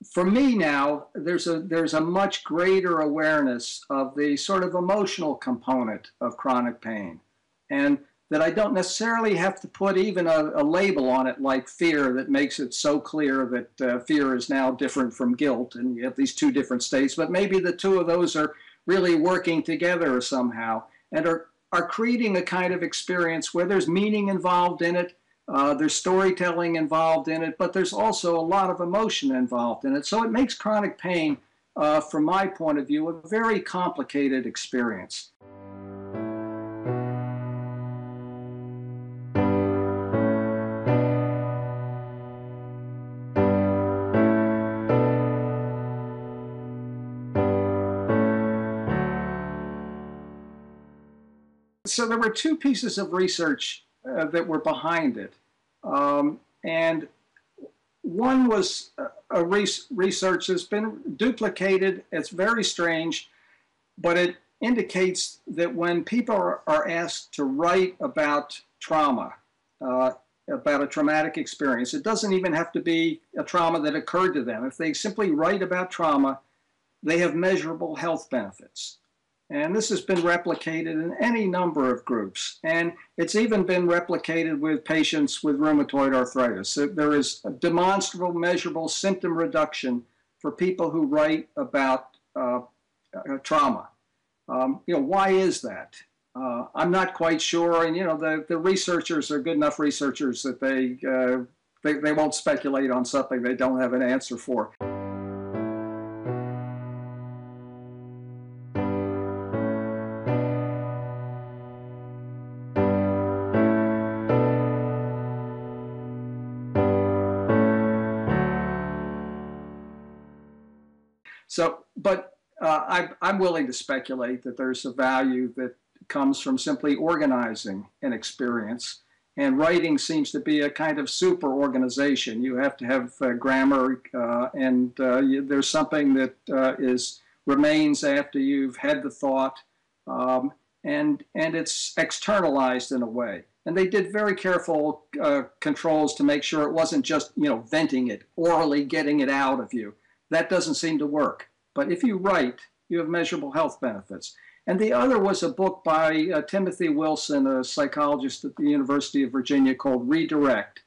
For me now, there's a much greater awareness of the sort of emotional component of chronic pain, and that I don't necessarily have to put even a label on it like fear that makes it so clear that fear is now different from guilt, and you have these two different states. But maybe the two of those are really working together somehow, and are creating a kind of experience where there's meaning involved in it. There's storytelling involved in it, but there's also a lot of emotion involved in it. So it makes chronic pain, from my point of view, a very complicated experience. So there were two pieces of research that were behind it. And one was a research that's been duplicated. It's very strange, but it indicates that when people are asked to write about trauma, about a traumatic experience, it doesn't even have to be a trauma that occurred to them. If they simply write about trauma, they have measurable health benefits. And this has been replicated in any number of groups. And it's even been replicated with patients with rheumatoid arthritis. So there is a demonstrable, measurable symptom reduction for people who write about trauma. Why is that? I'm not quite sure. And, the researchers are good enough researchers that they won't speculate on something they don't have an answer for. But I'm willing to speculate that there's a value that comes from simply organizing an experience. And writing seems to be a kind of super organization. You have to have grammar, and there's something that remains after you've had the thought, and it's externalized in a way. And they did very careful controls to make sure it wasn't just venting it, orally getting it out of you. That doesn't seem to work. But if you write, you have measurable health benefits. And the other was a book by Timothy Wilson, a psychologist at the University of Virginia, called Redirect.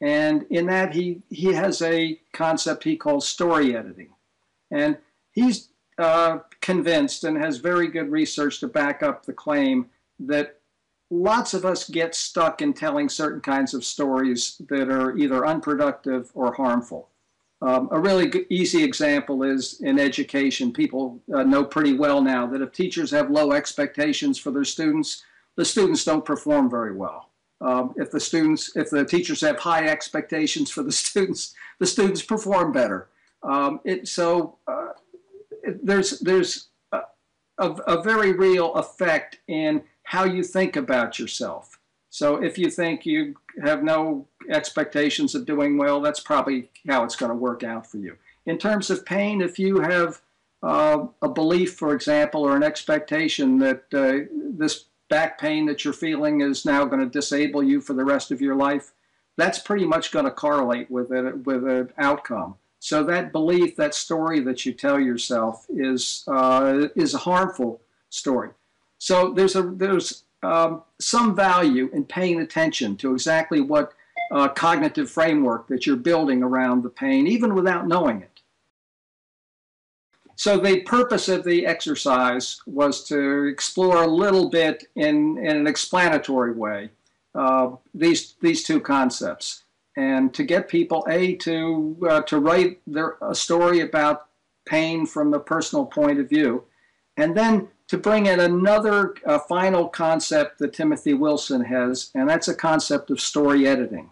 And in that, he has a concept he calls story editing. And he's convinced, and has very good research to back up the claim, that lots of us get stuck in telling certain kinds of stories that are either unproductive or harmful. A really easy example is in education. People know pretty well now that if teachers have low expectations for their students, the students don't perform very well. If the teachers have high expectations for the students perform better. There's a very real effect in how you think about yourself. So if you think you have no expectations of doing well, that's probably how it's going to work out for you. In terms of pain, if you have a belief, for example, or an expectation that this back pain that you're feeling is now going to disable you for the rest of your life, that's pretty much going to correlate with an outcome. So that belief, that story that you tell yourself is a harmful story. So there's some value in paying attention to exactly what cognitive framework that you're building around the pain, even without knowing it. So the purpose of the exercise was to explore a little bit in an explanatory way these two concepts, and to get people to write a story about pain from a personal point of view, and then to bring in another final concept that Timothy Wilson has, and that's a concept of story editing.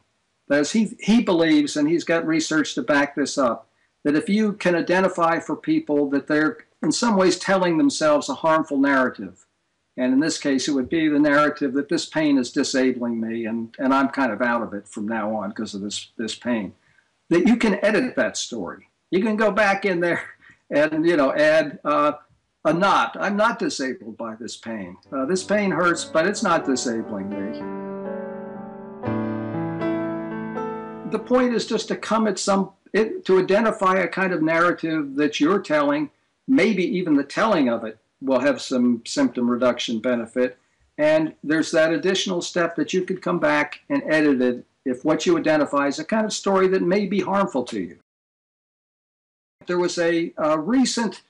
That is, he believes, and he's got research to back this up, that if you can identify for people that they're in some ways telling themselves a harmful narrative, and in this case it would be the narrative that this pain is disabling me and I'm kind of out of it from now on because of this pain, that you can edit that story. You can go back in there and add a not. I'm not disabled by this pain. This pain hurts, but it's not disabling me. The point is just to come at some to identify a kind of narrative that you're telling, maybe even the telling of it will have some symptom reduction benefit. And there's that additional step that you could come back and edit it if what you identify is a kind of story that may be harmful to you. There was a recent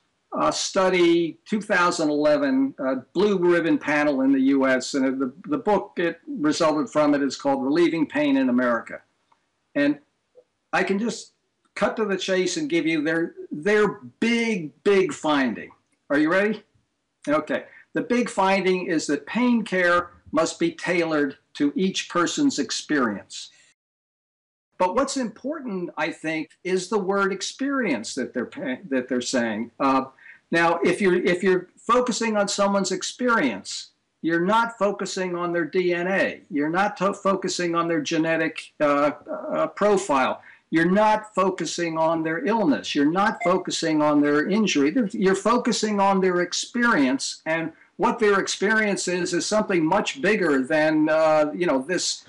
study, 2011, blue ribbon panel in the U.S., and the book it resulted from it is called Relieving Pain in America. And I can just cut to the chase and give you their big finding. Are you ready? Okay. The big finding is that pain care must be tailored to each person's experience. But what's important, I think, is the word experience that they're saying. Now, if you're focusing on someone's experience, you're not focusing on their DNA. You're not focusing on their genetic profile. You're not focusing on their illness. You're not focusing on their injury. You're focusing on their experience, and what their experience is something much bigger than this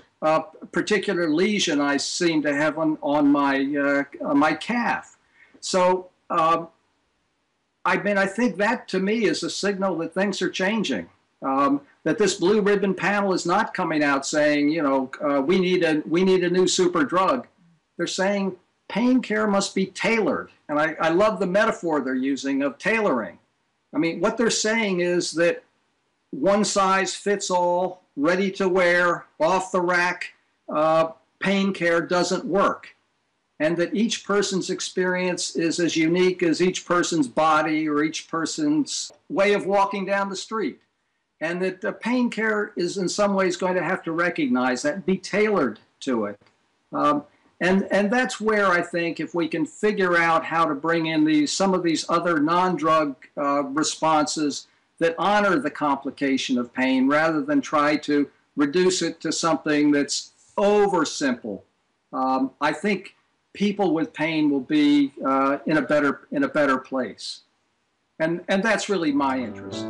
particular lesion I seem to have on my calf. So I think that to me is a signal that things are changing. That this blue ribbon panel is not coming out saying, we need a new super drug. They're saying pain care must be tailored, and I love the metaphor they're using of tailoring. I mean, what they're saying is that one size fits all, ready to wear, off the rack, pain care doesn't work. And that each person's experience is as unique as each person's body or each person's way of walking down the street. And that the pain care is in some ways going to have to recognize that and be tailored to it. And that's where I think if we can figure out how to bring in some of these other non-drug responses that honor the complication of pain rather than try to reduce it to something that's oversimple, I think people with pain will be in a better place. And that's really my interest.